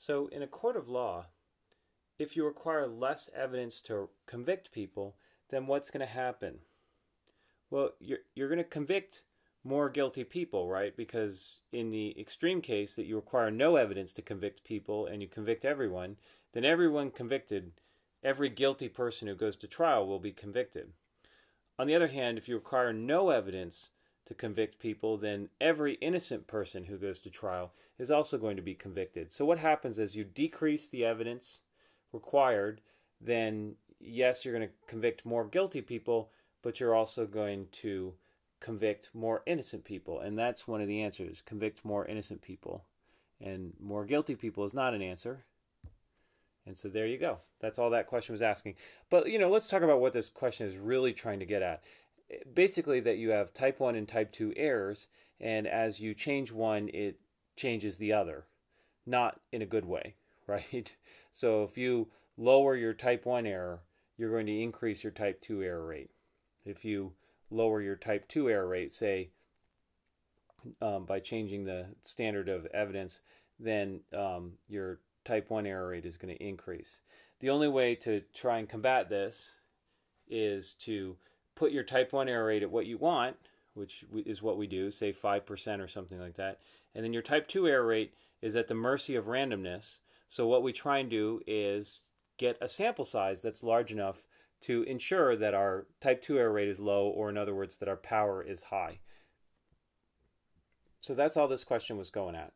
So in a court of law, if you require less evidence to convict people, then what's going to happen? Well, you're going to convict more guilty people, right? Because in the extreme case that you require no evidence to convict people and you convict everyone, then everyone convicted, every guilty person who goes to trial will be convicted. On the other hand, if you require no evidence to convict people, then every innocent person who goes to trial is also going to be convicted. So what happens is you decrease the evidence required, then yes, you're going to convict more guilty people, but you're also going to convict more innocent people. And that's one of the answers, convict more innocent people. And more guilty people is not an answer. And so there you go. That's all that question was asking. But, let's talk about what this question is really trying to get at. Basically that you have type 1 and type 2 errors, and as you change one, it changes the other. Not in a good way, right? So if you lower your type 1 error, you're going to increase your type 2 error rate. If you lower your type 2 error rate, say, by changing the standard of evidence, then your type 1 error rate is going to increase. The only way to try and combat this is to put your type 1 error rate at what you want, which is what we do, say 5% or something like that, and then your type 2 error rate is at the mercy of randomness. So what we try and do is get a sample size that's large enough to ensure that our type 2 error rate is low, or in other words, that our power is high. So that's all this question was going at.